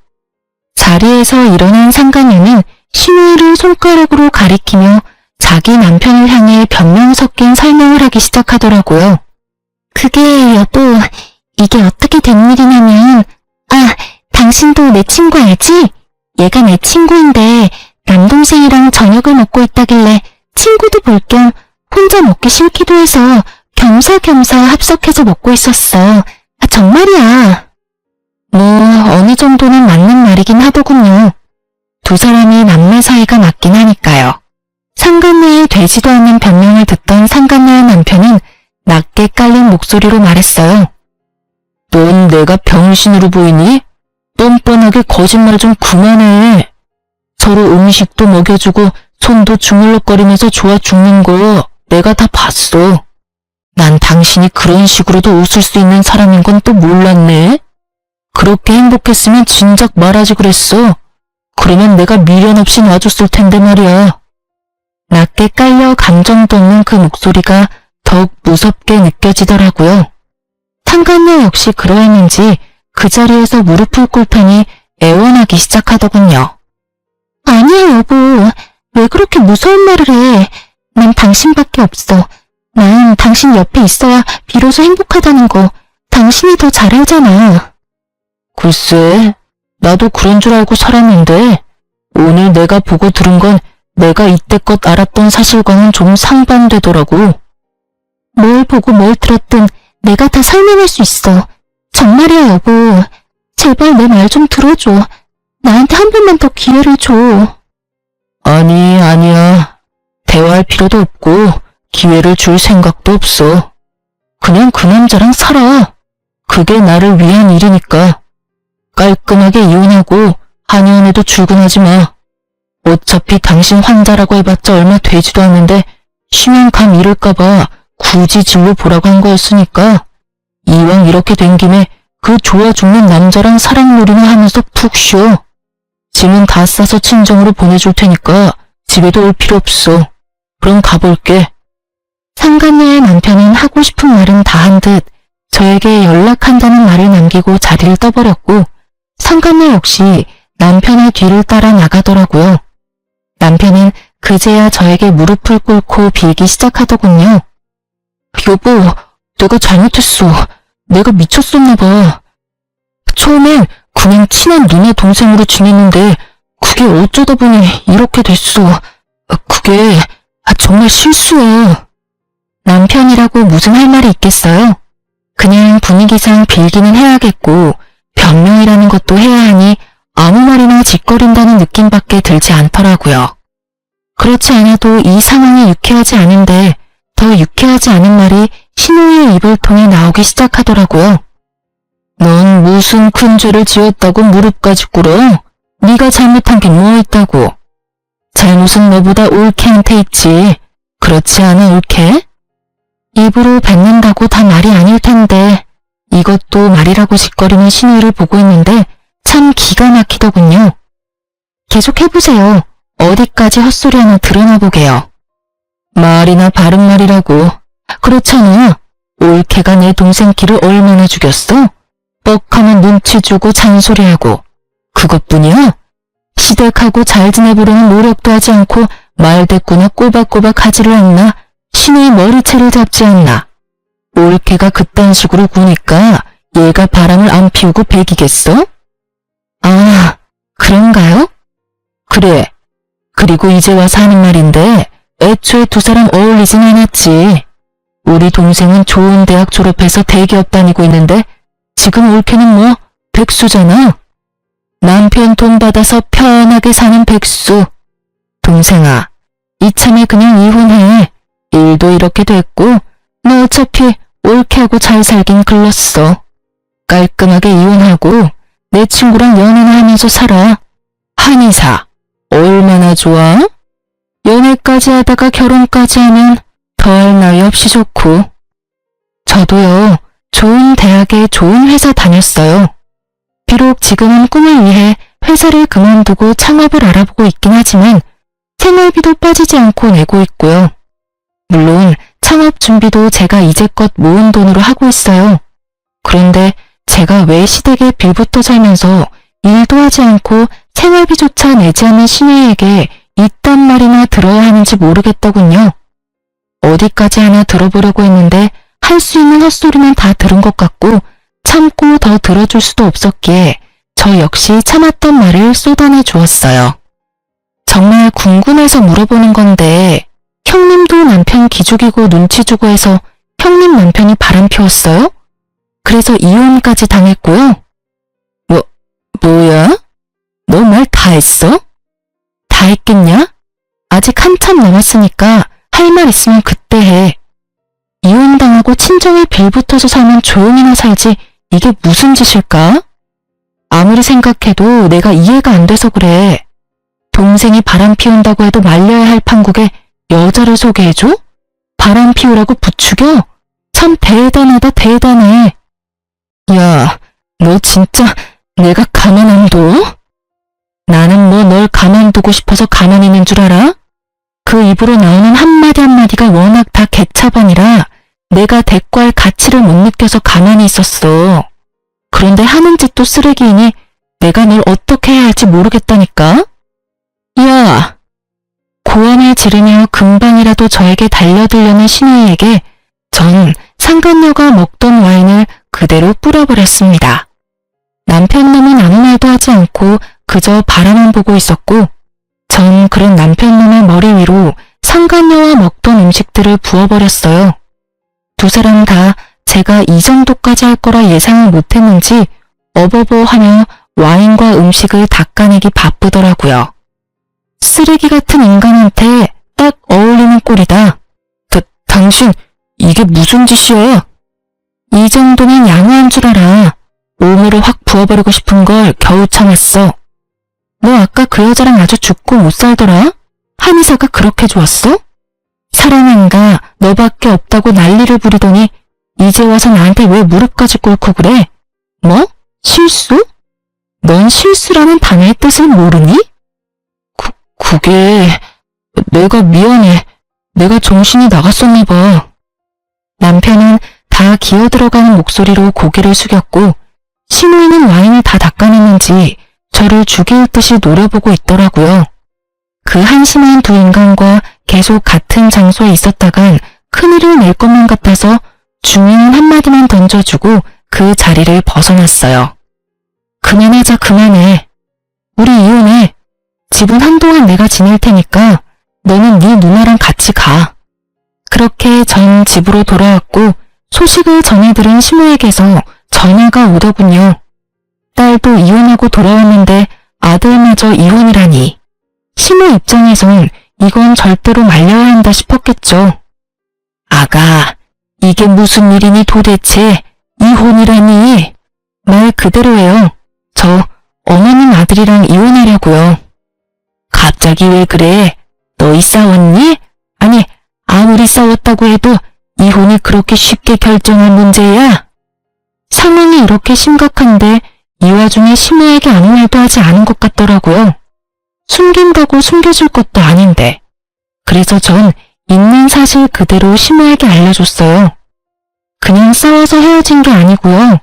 자리에서 일어난 상간녀는 신우이를 손가락으로 가리키며 자기 남편을 향해 변명 섞인 설명을 하기 시작하더라고요. 그게 여보, 이게 어떻게 된 일이냐면 당신도 내 친구 알지? 얘가 내 친구인데 남동생이랑 저녁을 먹고 있다길래 친구도 볼 겸 혼자 먹기 싫기도 해서 겸사겸사 합석해서 먹고 있었어. 정말이야. 어느 정도는 맞는 말이긴 하더군요. 두 사람이 남매 사이가 맞긴 하니까요. 상간녀의 되지도 않는 변명을 듣던 상간녀의 남편은 낮게 낯에 깔린 목소리로 말했어요. 넌 내가 병신으로 보이니? 뻔뻔하게 거짓말 좀 그만해. 서로 음식도 먹여주고 손도 주물럭거리면서 좋아 죽는 거 내가 다 봤어. 난 당신이 그런 식으로도 웃을 수 있는 사람인 건 또 몰랐네. 그렇게 행복했으면 진작 말하지 그랬어. 그러면 내가 미련 없이 놔줬을 텐데 말이야. 낯에 깔려 감정도 없는 그 목소리가 더욱 무섭게 느껴지더라고요. 상간녀 역시 그러했는지 그 자리에서 무릎을 꿇더니 애원하기 시작하더군요. 아니야 여보, 왜 그렇게 무서운 말을 해. 난 당신밖에 없어. 난 당신 옆에 있어야 비로소 행복하다는 거 당신이 더 잘 알잖아. 글쎄, 나도 그런 줄 알고 살았는데 오늘 내가 보고 들은 건 내가 이때껏 알았던 사실과는 좀 상반되더라고. 뭘 보고 뭘 들었든 내가 다 설명할 수 있어. 정말이야 여보. 제발 내 말 좀 들어줘. 나한테 한 번만 더 기회를 줘. 아니야. 대화할 필요도 없고 기회를 줄 생각도 없어. 그냥 그 남자랑 살아. 그게 나를 위한 일이니까. 깔끔하게 이혼하고 한의원에도 출근하지 마. 어차피 당신 환자라고 해봤자 얼마 되지도 않는데 쉬면 감 잃을까봐 굳이 진로 보라고 한 거였으니까 이왕 이렇게 된 김에 그 좋아 죽는 남자랑 사랑놀이나 하면서 푹 쉬어. 짐은 다 싸서 친정으로 보내줄 테니까 집에도 올 필요 없어. 그럼 가볼게. 상간녀의 남편은 하고 싶은 말은 다 한 듯 저에게 연락한다는 말을 남기고 자리를 떠버렸고 상간녀 역시 남편의 뒤를 따라 나가더라고요. 남편은 그제야 저에게 무릎을 꿇고 빌기 시작하더군요. 여보, 내가 잘못했어. 내가 미쳤었나 봐. 처음엔 그냥 친한 누나 동생으로 지냈는데 그게 어쩌다 보니 이렇게 됐어. 그게 정말 실수야. 남편이라고 무슨 할 말이 있겠어요? 그냥 분위기상 빌기는 해야겠고 변명이라는 것도 해야 하니 아무 말이나 짓거린다는 느낌밖에 들지 않더라고요. 그렇지 않아도 이 상황이 유쾌하지 않은데 더 유쾌하지 않은 말이 신우이의 입을 통해 나오기 시작하더라고요. 넌 무슨 큰 죄를 지었다고 무릎까지 꿇어? 네가 잘못한 게 뭐 있다고? 잘못은 너보다 올케한테 있지. 그렇지 않아 올케? 입으로 뱉는다고 다 말이 아닐 텐데 이것도 말이라고 짓거리는 신우이를 보고 있는데 참 기가 막히더군요. 계속 해보세요. 어디까지 헛소리 하나 드러나 보게요. 말이나 바른 말이라고. 그렇잖아. 올케가 내 동생 키를 얼마나 죽였어? 뻑하면 눈치 주고 잔소리하고. 그것뿐이야? 시댁하고 잘 지내보려는 노력도 하지 않고 말대꾸나 꼬박꼬박 하지를 않나? 신우의 머리채를 잡지 않나? 올케가 그딴 식으로 구니까 얘가 바람을 안 피우고 배기겠어? 아, 그런가요? 그래. 그리고 이제 와서 하는 말인데 애초에 두 사람 어울리진 않았지. 우리 동생은 좋은 대학 졸업해서 대기업 다니고 있는데 지금 올케는 뭐 백수잖아. 남편 돈 받아서 편하게 사는 백수. 동생아, 이참에 그냥 이혼해. 일도 이렇게 됐고 너 어차피 올케하고 잘 살긴 글렀어. 깔끔하게 이혼하고 내 친구랑 연애나 하면서 살아. 한의사. 얼마나 좋아? 연애까지 하다가 결혼까지 하면 더할 나위 없이 좋고. 저도요, 좋은 대학에 좋은 회사 다녔어요. 비록 지금은 꿈을 위해 회사를 그만두고 창업을 알아보고 있긴 하지만 생활비도 빠지지 않고 내고 있고요. 물론 창업 준비도 제가 이제껏 모은 돈으로 하고 있어요. 그런데 제가 왜 시댁에 빌부터 살면서 일도 하지 않고 생활비조차 내지 않는 신우이에게 이딴 말이나 들어야 하는지 모르겠더군요. 어디까지 하나 들어보려고 했는데 할 수 있는 헛소리는 다 들은 것 같고 참고 더 들어줄 수도 없었기에 저 역시 참았던 말을 쏟아내 주었어요. 정말 궁금해서 물어보는 건데 형님도 남편 기죽이고 눈치 주고 해서 형님 남편이 바람 피웠어요? 그래서 이혼까지 당했고요. 뭐야? 너 말 다 했어? 다 했겠냐? 아직 한참 남았으니까 할 말 있으면 그때 해. 이혼당하고 이혼하고 친정에 빌붙어서 살면 조용히나 살지 이게 무슨 짓일까? 아무리 생각해도 내가 이해가 안 돼서 그래. 동생이 바람 피운다고 해도 말려야 할 판국에 여자를 소개해줘? 바람 피우라고 부추겨? 참 대단하다 대단해. 야, 너 진짜 내가 가만 안 둬? 나는 뭐 널 가만두고 싶어서 가만히 있는 줄 알아? 그 입으로 나오는 한마디 한마디가 워낙 다 개차반이라 내가 대꾸할 가치를 못 느껴서 가만히 있었어. 그런데 하는 짓도 쓰레기이니 내가 널 어떻게 해야 할지 모르겠다니까? 야! 고함을 지르며 금방이라도 저에게 달려들려는 신우이에게 전 상간녀가 먹던 와인을 그대로 뿌려버렸습니다. 남편놈은 아무 말도 하지 않고 그저 바라만 보고 있었고 전 그런 남편놈의 머리 위로 상간녀와 먹던 음식들을 부어버렸어요. 두 사람 다 제가 이 정도까지 할 거라 예상을 못했는지 어버버 하며 와인과 음식을 닦아내기 바쁘더라고요. 쓰레기 같은 인간한테 딱 어울리는 꼴이다. 당신 이게 무슨 짓이야? 이 정도면 양호한 줄 알아. 오물을 확 부어버리고 싶은 걸 겨우 참았어. 너 아까 그 여자랑 아주 죽고 못 살더라? 한의사가 그렇게 좋았어? 사랑한가 너밖에 없다고 난리를 부리더니 이제 와서 나한테 왜 무릎까지 꿇고 그래? 뭐? 실수? 넌 실수라는 단어의 뜻을 모르니? 그게... 내가 미안해. 내가 정신이 나갔었나 봐. 남편은 다 기어들어가는 목소리로 고개를 숙였고 신우이는 와인을 다 닦아냈는지 저를 죽일 듯이 노려보고 있더라고요. 그 한심한 두 인간과 계속 같은 장소에 있었다간 큰일을 낼 것만 같아서 중요한 한마디만 던져주고 그 자리를 벗어났어요. 그만하자 그만해. 우리 이혼해. 집은 한동안 내가 지낼 테니까 너는 네 누나랑 같이 가. 그렇게 전 집으로 돌아왔고 소식을 전해들은 시모에게서 전화가 오더군요. 딸도 이혼하고 돌아왔는데 아들마저 이혼이라니. 시모 입장에선 이건 절대로 말려야 한다 싶었겠죠. 아가, 이게 무슨 일이니 도대체. 이혼이라니. 말 그대로예요. 저 어머님 아들이랑 이혼하려고요. 갑자기 왜 그래? 너희 싸웠니? 아니, 아무리 싸웠다고 해도 이혼이 그렇게 쉽게 결정할 문제야? 상황이 이렇게 심각한데 이 와중에 시모에게 아무 말도 하지 않은 것 같더라고요. 숨긴다고 숨겨줄 것도 아닌데. 그래서 전 있는 사실 그대로 시모에게 알려줬어요. 그냥 싸워서 헤어진 게 아니고요.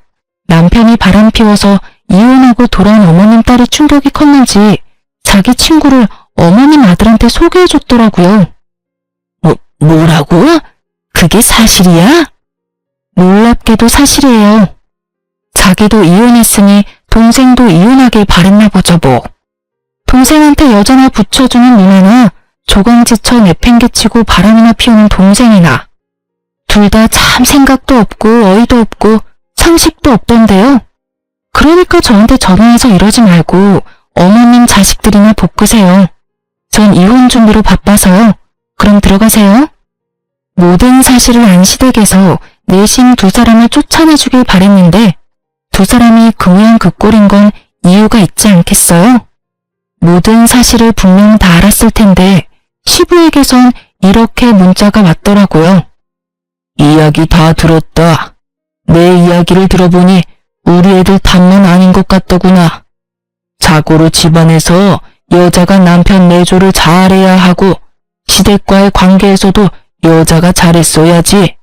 남편이 바람 피워서 이혼하고 돌아온 어머님 딸이 충격이 컸는지 자기 친구를 어머님 아들한테 소개해줬더라고요. 뭐라고? 그게 사실이야? 놀랍게도 사실이에요. 자기도 이혼했으니 동생도 이혼하길 바랬나 보죠 뭐. 동생한테 여자나 붙여주는 누나나 조강지쳐 내팽개치고 바람이나 피우는 동생이나 둘 다 참 생각도 없고 어이도 없고 상식도 없던데요. 그러니까 저한테 전화해서 이러지 말고 어머님 자식들이나 볶으세요. 전 이혼 준비로 바빠서요. 그럼 들어가세요. 모든 사실을 안 시댁에서 내심 두 사람을 쫓아내주길 바랬는데 두 사람이 그 모양 그 꼴인 건 이유가 있지 않겠어요? 모든 사실을 분명 다 알았을 텐데 시부에게선 이렇게 문자가 왔더라고요. 이야기 다 들었다. 내 이야기를 들어보니 우리 애들 탓만 아닌 것 같더구나. 자고로 집안에서 여자가 남편 내조를 잘해야 하고 시댁과의 관계에서도 여자가 잘했어야지.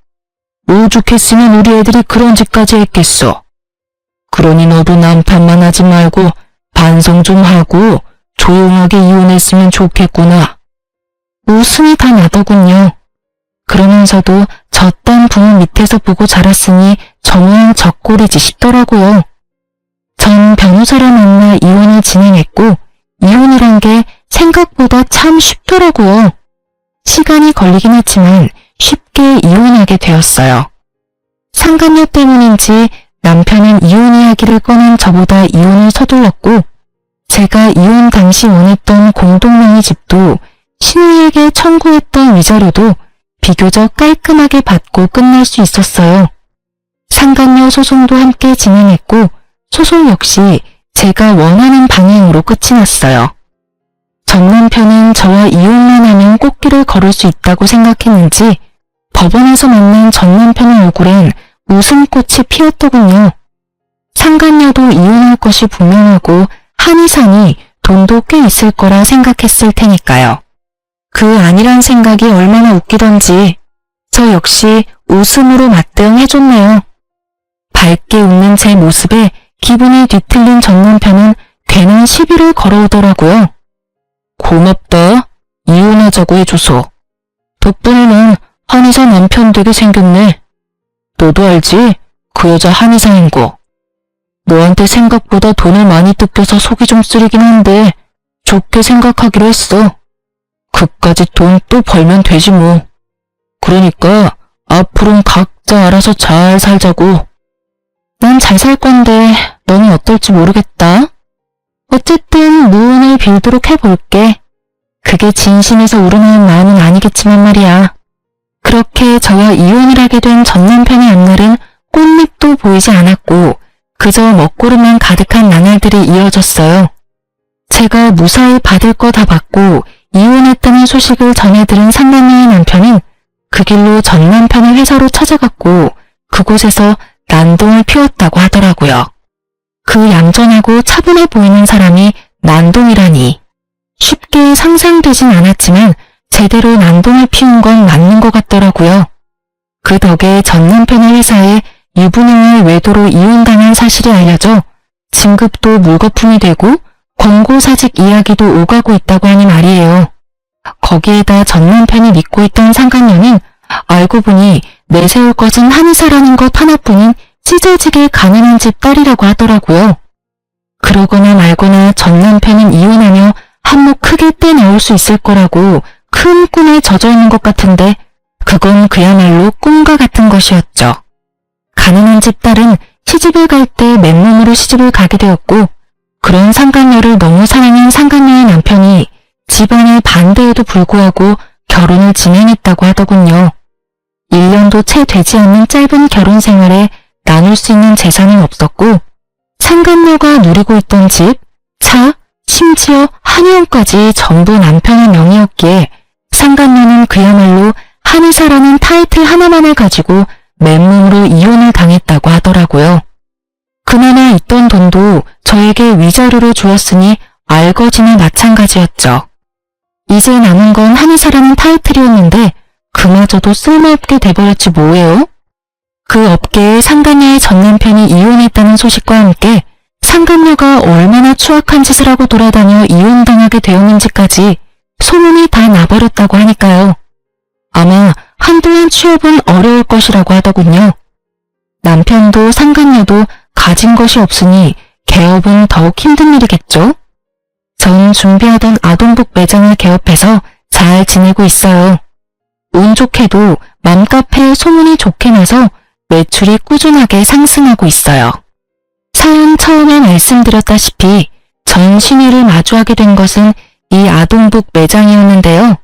오죽했으면 우리 애들이 그런 짓까지 했겠어. 그러니 너도 남탓만 하지 말고 반성 좀 하고 조용하게 이혼했으면 좋겠구나. 웃음이 다 나더군요. 그러면서도 저딴 부모 밑에서 보고 자랐으니 정말 저꼴이지 싶더라고요. 전 변호사를 만나 이혼을 진행했고 이혼이란 게 생각보다 참 쉽더라고요. 시간이 걸리긴 했지만 쉽게 이혼하게 되었어요. 상간녀 때문인지 남편은 이혼 이야기를 꺼낸 저보다 이혼을 서둘렀고 제가 이혼 당시 원했던 공동명의 집도 신우이에게 청구했던 위자료도 비교적 깔끔하게 받고 끝날 수 있었어요. 상간녀 소송도 함께 진행했고 소송 역시 제가 원하는 방향으로 끝이 났어요. 전 남편은 저와 이혼만 하면 꽃길을 걸을 수 있다고 생각했는지 법원에서 만난 전 남편의 얼굴엔 웃음꽃이 피었더군요. 상간녀도 이혼할 것이 분명하고 한의사니 돈도 꽤 있을 거라 생각했을 테니까요. 그 아니란 생각이 얼마나 웃기던지 저 역시 웃음으로 맞대응해줬네요. 밝게 웃는 제 모습에 기분이 뒤틀린 전 남편은 괜한 시비를 걸어오더라고요. 고맙다. 이혼하자고 해줘서. 덕분에 넌 한의사 남편 되게 생겼네. 너도 알지? 그 여자 한의사인 거. 너한테 생각보다 돈을 많이 뜯겨서 속이 좀 쓰리긴 한데 좋게 생각하기로 했어. 그까짓 돈 또 벌면 되지 뭐. 그러니까 앞으로는 각자 알아서 잘 살자고. 난 잘 살 건데 너는 어떨지 모르겠다. 어쨌든 무운을 빌도록 해볼게. 그게 진심에서 우러나는 마음은 아니겠지만 말이야. 그렇게 저와 이혼을 하게 된 전 남편의 앞날은 꽃잎도 보이지 않았고 그저 먹구름만 가득한 나날들이 이어졌어요. 제가 무사히 받을 거 다 받고 이혼했다는 소식을 전해들은 상간녀의 남편은 그 길로 전 남편의 회사로 찾아갔고 그곳에서 난동을 피웠다고 하더라고요. 그 얌전하고 차분해 보이는 사람이 난동이라니. 쉽게 상상되진 않았지만 제대로 난동을 피운 건 맞는 것 같더라고요. 그 덕에 전 남편의 회사에 유부녀의 외도로 이혼당한 사실이 알려져 진급도 물거품이 되고 권고사직 이야기도 오가고 있다고 하니 말이에요. 거기에다 전 남편이 믿고 있던 상간녀는 알고 보니 내세울 것은 한의사라는 것 하나뿐인 찢어지게 가난한 집 딸이라고 하더라고요. 그러거나 말거나 전 남편은 이혼하며 한몫 크게 떼나올 수 있을 거라고 큰 꿈에 젖어 있는 것 같은데 그건 그야말로 꿈과 같은 것이었죠. 가난한 집 딸은 시집을 갈 때 맨몸으로 시집을 가게 되었고 그런 상간녀를 너무 사랑한 상간녀의 남편이 집안의 반대에도 불구하고 결혼을 진행했다고 하더군요. 1년도 채 되지 않는 짧은 결혼 생활에 나눌 수 있는 재산은 없었고 상간녀가 누리고 있던 집, 차, 심지어 한의원까지 전부 남편의 명의였기에 상간녀는 그야말로 한의사라는 타이틀 하나만을 가지고 맨몸으로 이혼을 당했다고 하더라고요. 그나마 있던 돈도 저에게 위자료로 주었으니 알거지나 마찬가지였죠. 이제 남은 건 한의사라는 타이틀이었는데 그마저도 쓸모없게 돼버렸지 뭐예요? 그 업계에 상간녀의 전 남편이 이혼했다는 소식과 함께 상간녀가 얼마나 추악한 짓을 하고 돌아다녀 이혼당하게 되었는지까지 소문이 다 나버렸다고 하니까요. 아마 한동안 취업은 어려울 것이라고 하더군요. 남편도 상간녀도 가진 것이 없으니 개업은 더욱 힘든 일이겠죠? 전 준비하던 아동복 매장을 개업해서 잘 지내고 있어요. 운 좋게도 맘카페에 소문이 좋게 나서 매출이 꾸준하게 상승하고 있어요. 사연 처음에 말씀드렸다시피 전 신우이를 마주하게 된 것은 이 아동복 매장이었는데요.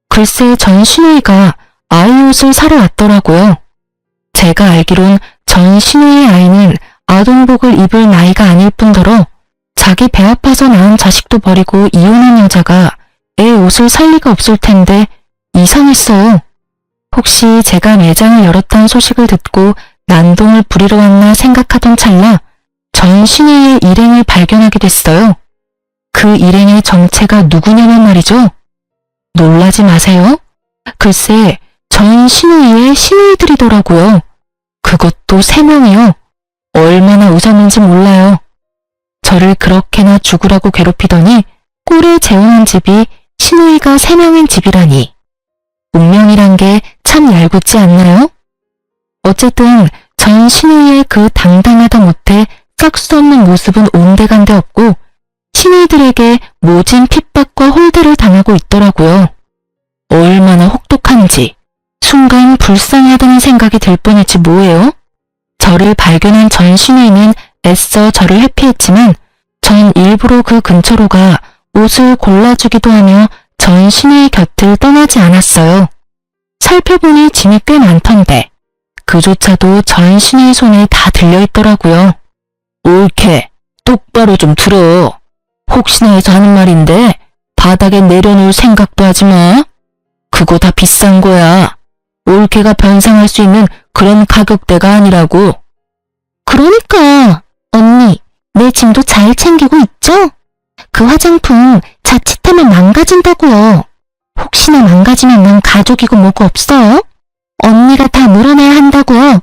글쎄 전 신우이가 아이 옷을 사러 왔더라고요. 제가 알기론 전 신우이의 아이는 아동복을 입을 나이가 아닐 뿐더러 자기 배 아파서 낳은 자식도 버리고 이혼한 여자가 애 옷을 살 리가 없을 텐데 이상했어요. 혹시 제가 매장을 열었다는 소식을 듣고 난동을 부리러 왔나 생각하던 찰나 전 신우이의 일행을 발견하게 됐어요. 그 일행의 정체가 누구냐면 말이죠. 놀라지 마세요. 글쎄 전 신우이의 신우이들이더라고요. 그것도 3명이요. 얼마나 웃었는지 몰라요. 저를 그렇게나 죽으라고 괴롭히더니 꼴에 재우는 집이 신우이가 3명인 집이라니. 운명이란 게 참 얄궂지 않나요? 어쨌든 전 신우이의 그 당당하다 못해 짝수 없는 모습은 온데간데 없고 신우이들에게 모진 핍박과 홀대를 당하고 있더라고요. 얼마나 혹독한지 순간 불쌍하다는 생각이 들 뻔했지 뭐예요? 저를 발견한 전 신우이는 애써 저를 회피했지만 전 일부러 그 근처로 가 옷을 골라주기도 하며 전 신우이 곁을 떠나지 않았어요. 살펴보니 짐이 꽤 많던데 그조차도 전신의 손에 다 들려있더라고요. 옳게 똑바로 좀 들어. 혹시나 해서 하는 말인데 바닥에 내려놓을 생각도 하지 마. 그거 다 비싼 거야. 올케가 변상할 수 있는 그런 가격대가 아니라고. 그러니까 언니, 내 짐도 잘 챙기고 있죠? 그 화장품 자칫하면 망가진다고요. 혹시나 망가지면 난 가족이고 뭐고 없어요? 언니가 다 물어내야 한다고요.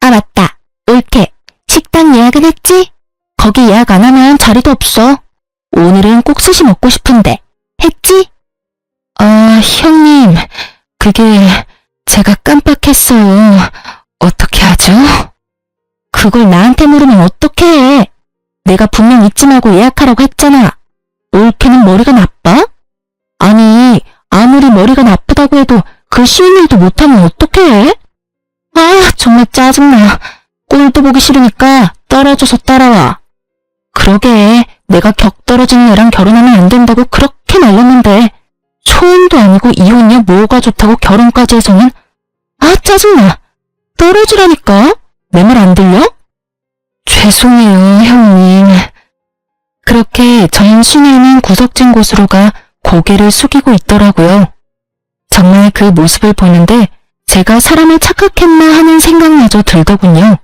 아 맞다, 올케 식당 예약은 했지? 거기 예약 안 하면 자리도 없어. 오늘은 꼭 스시 먹고 싶은데 했지? 아, 형님, 그게 제가 깜빡했어요. 어떻게 하죠? 그걸 나한테 물으면 어떻게 해? 내가 분명 잊지 말고 예약하라고 했잖아. 올케는 머리가 나빠? 아니, 아무리 머리가 나쁘다고 해도 그 쉬운 일도 못하면 어떻게 해? 아, 정말 짜증나. 꼴도 보기 싫으니까 떨어져서 따라와. 그러게, 내가 격 떨어지는 애랑 결혼하면 안 된다고 그렇게 말렸는데 초혼도 아니고 이혼이야 뭐가 좋다고 결혼까지 해서는. 아, 짜증나. 떨어지라니까. 내 말 안 들려? 죄송해요, 형님. 그렇게 전신에 있는 구석진 곳으로 가 고개를 숙이고 있더라고요. 정말 그 모습을 보는데 제가 사람을 착각했나 하는 생각마저 들더군요.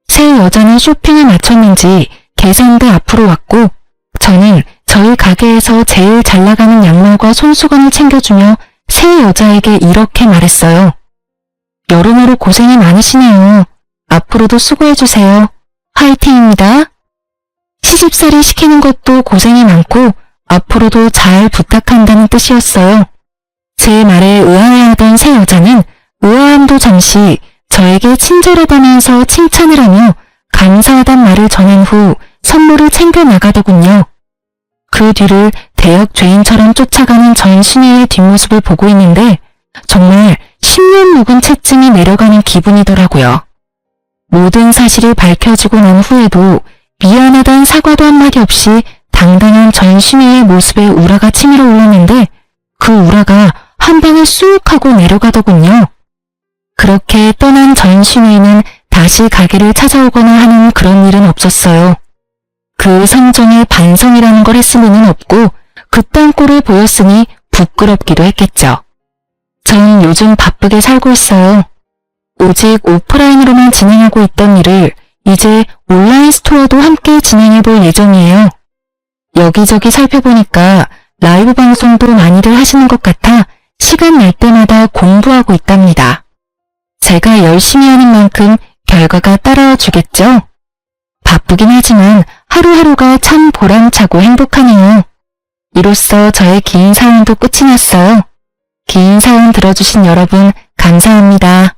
새 여자는 쇼핑을 마쳤는지 계산대 앞으로 왔고 저는 저희 가게에서 제일 잘 나가는 양말과 손수건을 챙겨주며 새 여자에게 이렇게 말했어요. 여러모로 고생이 많으시네요. 앞으로도 수고해주세요. 화이팅입니다. 시집살이 시키는 것도 고생이 많고 앞으로도 잘 부탁한다는 뜻이었어요. 제 말에 의아해하던 새 여자는 의아함도 잠시 저에게 친절하다면서 칭찬을 하며 감사하단 말을 전한 후 선물을 챙겨 나가더군요. 그 뒤를 대역 죄인처럼 쫓아가는 전신이의 뒷모습을 보고 있는데 정말 10년 묵은 채증이 내려가는 기분이더라고요. 모든 사실이 밝혀지고 난 후에도 미안하단 사과도 한마디 없이 당당한 전신이의 모습에 우라가 치밀어 올랐는데 그 우라가 한 방에 쑥 하고 내려가더군요. 그렇게 떠난 전신이는 다시 가게를 찾아오거나 하는 그런 일은 없었어요. 그 성정에 반성이라는 걸 했을 리는 없고 그딴 꼴을 보였으니 부끄럽기도 했겠죠. 전 요즘 바쁘게 살고 있어요. 오직 오프라인으로만 진행하고 있던 일을 이제 온라인 스토어도 함께 진행해 볼 예정이에요. 여기저기 살펴보니까 라이브 방송도 많이들 하시는 것 같아 시간 날 때마다 공부하고 있답니다. 제가 열심히 하는 만큼 결과가 따라와 주겠죠? 바쁘긴 하지만 하루하루가 참 보람차고 행복하네요. 이로써 저의 긴 사연도 끝이 났어요. 긴 사연 들어주신 여러분 감사합니다.